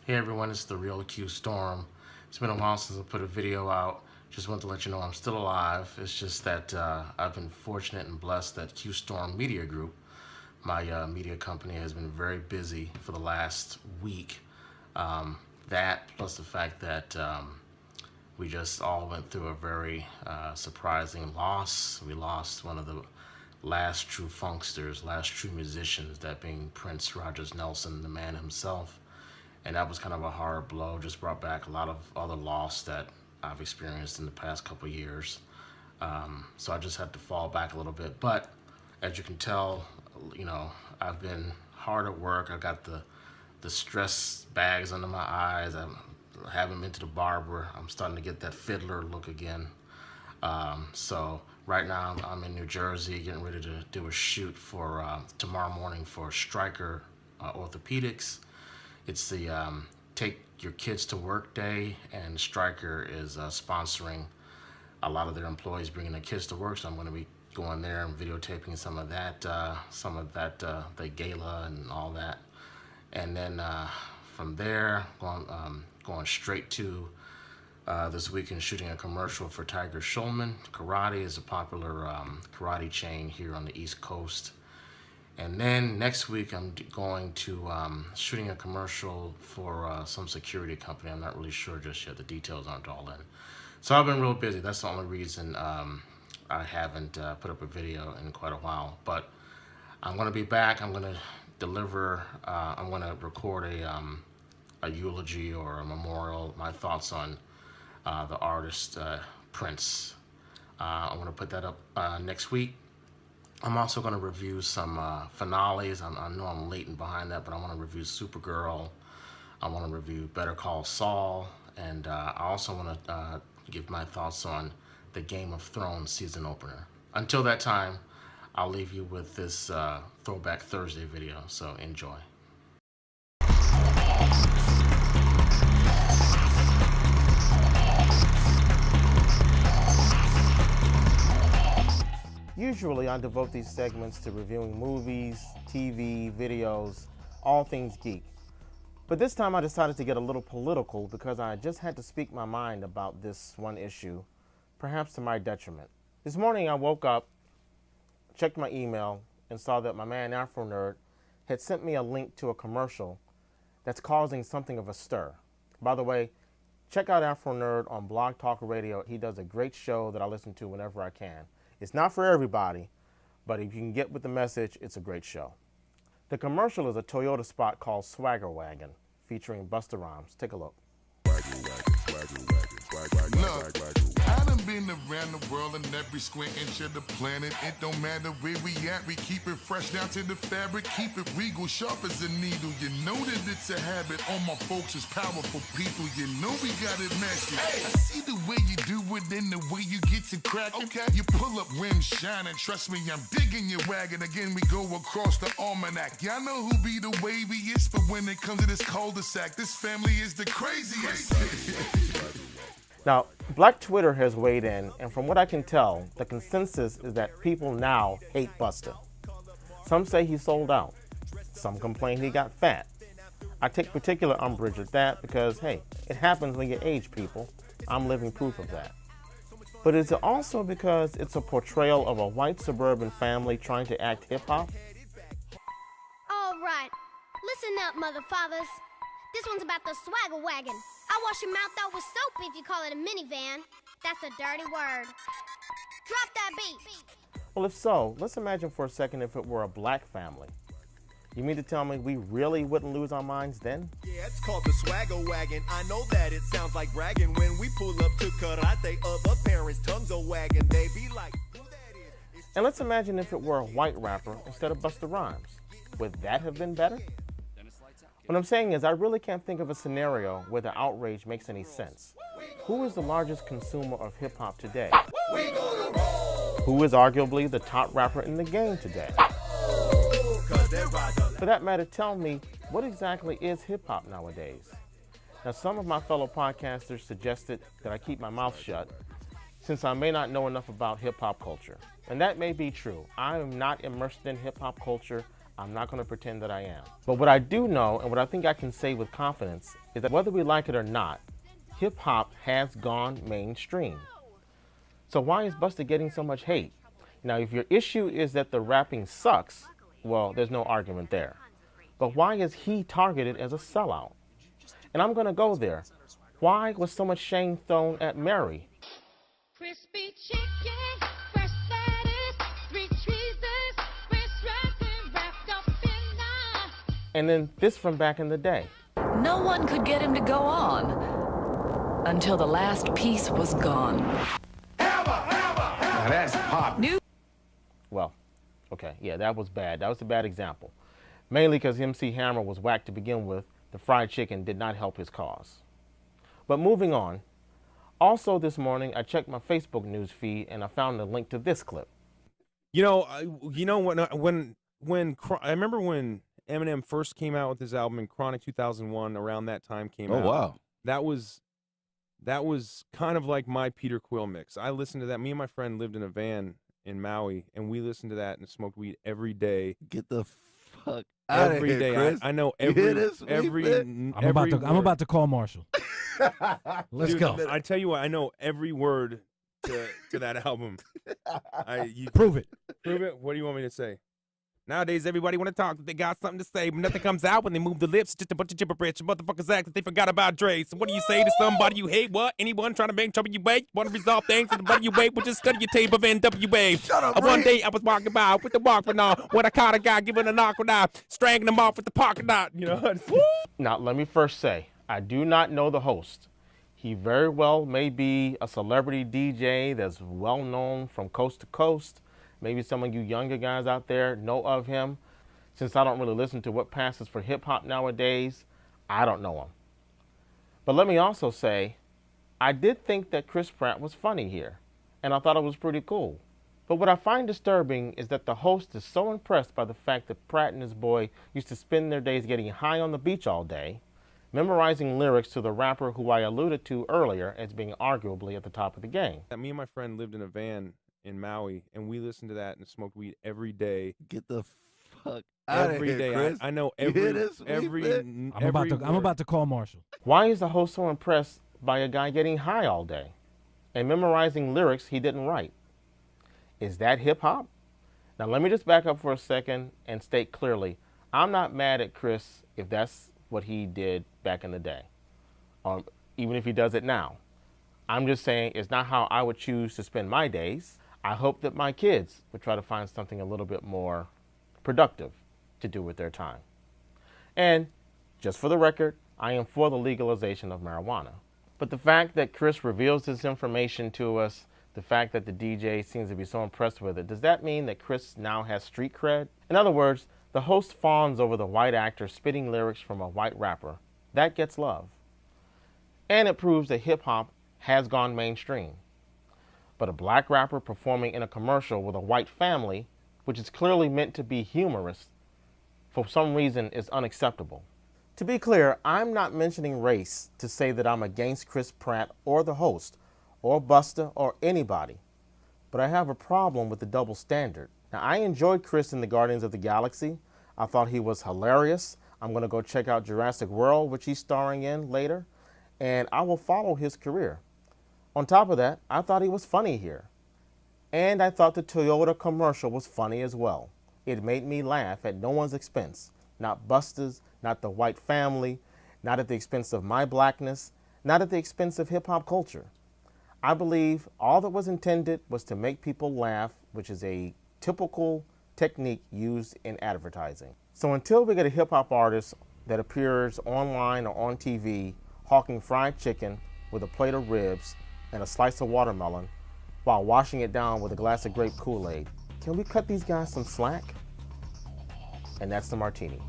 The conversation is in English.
Hey everyone, it's the real Qstorm. It's been a while since I put a video out. Just wanted to let you know I'm still alive. It's just that I've been fortunate and blessed that Qstorm Media Group, my media company, has been very busy for the last week. That plus the fact that we just all went through a very surprising loss. We lost one of the last true funksters, last true musicians, that being Prince Rogers Nelson, the man himself. And that was kind of a hard blow. Just brought back a lot of other loss that I've experienced in the past couple of years. So I just had to fall back a little bit. But as you can tell, I've been hard at work. I got the stress bags under my eyes. I haven't been to the barber. I'm starting to get that fiddler look again. So right now I'm in New Jersey getting ready to do a shoot for tomorrow morning for Stryker Orthopedics. It's the Take Your Kids to Work Day, and Stryker is sponsoring a lot of their employees bringing their kids to work. So I'm going to be going there and videotaping some of that, the gala and all that. And then from there, going straight to this weekend shooting a commercial for Tiger Schulman. Karate is a popular karate chain here on the East Coast. And then next week I'm going to shooting a commercial for some security company. I'm not really sure just yet. The details aren't all in. So I've been real busy. That's the only reason I haven't put up a video in quite a while. But I'm going to be back. I'm going to deliver, I'm going to record a eulogy or a memorial, my thoughts on the artist Prince. I'm going to put that up next week. I'm also going to review some finales. I know I'm late and behind that, but I want to review Supergirl. I want to review Better Call Saul. And I also want to give my thoughts on the Game of Thrones season opener. Until that time, I'll leave you with this Throwback Thursday video, so enjoy. Usually I devote these segments to reviewing movies, TV, videos, all things geek. But this time I decided to get a little political because I just had to speak my mind about this one issue, perhaps to my detriment. This morning I woke up, checked my email, and saw that my man Afro Nerd had sent me a link to a commercial that's causing something of a stir. By the way, check out Afro Nerd on Blog Talk Radio. He does a great show that I listen to whenever I can. It's not for everybody, but if you can get with the message, it's a great show. The commercial is a Toyota spot called Swagger Wagon, featuring Busta Rhymes. Take a look. Look, I done been around the world in every square inch of the planet. It don't matter where we at, we keep it fresh down to the fabric. Keep it regal, sharp as a needle. You know that it's a habit. All my folks is powerful people. You know we got it mastered. I see the way you do it and the way you get to cracking. Okay. You pull up rims shining. Trust me, I'm digging your wagon. Again, we go across the almanac. Y'all know who be the waviest, but when it comes to this cul-de-sac, this family is the craziest. Now, Black Twitter has weighed in, and from what I can tell, the consensus is that people now hate Busta. Some say he sold out. Some complain he got fat. I take particular umbrage at that because, hey, it happens when you age, people. I'm living proof of that. But is it also because it's a portrayal of a white suburban family trying to act hip-hop? All right, listen up, mother fathers. This one's about the swagger wagon. I wash your mouth out with soap if you call it a minivan. That's a dirty word. Drop that beat. Well, if so, let's imagine for a second if it were a black family. You mean to tell me we really wouldn't lose our minds then? Yeah, it's called the swagger wagon. I know that it sounds like bragging when we pull up to karate. Other parents' tongues are wagging. They be like, who that is? And let's imagine if it were a white rapper instead of Busta Rhymes. Would that have been better? What I'm saying is I really can't think of a scenario where the outrage makes any sense. Who is the largest consumer of hip-hop today? Who is arguably the top rapper in the game today? For that matter, tell me, what exactly is hip-hop nowadays? Now, some of my fellow podcasters suggested that I keep my mouth shut, since I may not know enough about hip-hop culture. And that may be true. I am not immersed in hip-hop culture. I'm not going to pretend that I am. But what I do know, and what I think I can say with confidence, is that whether we like it or not, hip-hop has gone mainstream. So why is Busta getting so much hate? Now, if your issue is that the rapping sucks, well, there's no argument there. But why is he targeted as a sellout? And I'm going to go there. Why was so much shame thrown at Mary? Crispy chicken, fresh lettuce, 3 cheeses, French dressing wrapped up in lime. And then this from back in the day. No one could get him to go on until the last piece was gone. Now that's pop. Well, okay, yeah, that was bad. That was a bad example. Mainly because MC Hammer was whacked to begin with. The fried chicken did not help his cause. But moving on. Also this morning, I checked my Facebook news feed and I found a link to this clip. You know when I remember when Eminem first came out with his album in Chronic 2001, around that time came out. Oh wow. That was kind of like my Peter Quill mix. I listened to that. Me and my friend lived in a van in Maui, and we listened to that and smoked weed every day. Get the fuck out of Every here, day. Chris. I know You hear this? every I'm about to call Marshall. Let's Dude, go. I tell you what, I know every word to that album. Prove it. Prove it. What do you want me to say? Nowadays, everybody want to talk. They got something to say, but nothing comes out when they move the lips. Just a bunch of gibberish. Motherfuckers act that they forgot about Dre. So what do you say to somebody you hate? What? Anyone trying to make trouble you wait? Want to resolve things with the buddy you wait? Well, just study your tape of NWA. Shut up, One Ray. day I was walking by with the Walkman on when I caught a guy giving a knock when I strangling him off with the pocket knot. You know. Now, let me first say, I do not know the host. He very well may be a celebrity DJ that's well known from coast to coast. Maybe some of you younger guys out there know of him. Since I don't really listen to what passes for hip hop nowadays, I don't know him. But let me also say, I did think that Chris Pratt was funny here, and I thought it was pretty cool. But what I find disturbing is that the host is so impressed by the fact that Pratt and his boy used to spend their days getting high on the beach all day, memorizing lyrics to the rapper who I alluded to earlier as being arguably at the top of the game. Me and my friend lived in a van in Maui, and we listened to that and smoked weed every day. Get the fuck out of Every here, day. Chris. I know You hear this? I'm about to call Marshall. Why is the host so impressed by a guy getting high all day and memorizing lyrics he didn't write? Is that hip hop? Now let me just back up for a second and state clearly, I'm not mad at Chris if that's what he did back in the day, or even if he does it now. I'm just saying it's not how I would choose to spend my days. I hope that my kids would try to find something a little bit more productive to do with their time. And just for the record, I am for the legalization of marijuana. But the fact that Chris reveals this information to us, the fact that the DJ seems to be so impressed with it, does that mean that Chris now has street cred? In other words, the host fawns over the white actor spitting lyrics from a white rapper. That gets love. And it proves that hip hop has gone mainstream. But a black rapper performing in a commercial with a white family, which is clearly meant to be humorous, for some reason is unacceptable. To be clear, I'm not mentioning race to say that I'm against Chris Pratt or the host, or Busta or anybody. But I have a problem with the double standard. Now, I enjoyed Chris in the Guardians of the Galaxy. I thought he was hilarious. I'm going to go check out Jurassic World, which he's starring in later, and I will follow his career. On top of that, I thought he was funny here. And I thought the Toyota commercial was funny as well. It made me laugh at no one's expense. Not Busta's, not the white family, not at the expense of my blackness, not at the expense of hip-hop culture. I believe all that was intended was to make people laugh, which is a typical technique used in advertising. So until we get a hip-hop artist that appears online or on TV hawking fried chicken with a plate of ribs and a slice of watermelon while washing it down with a glass of grape Kool-Aid, can we cut these guys some slack? And that's the martini.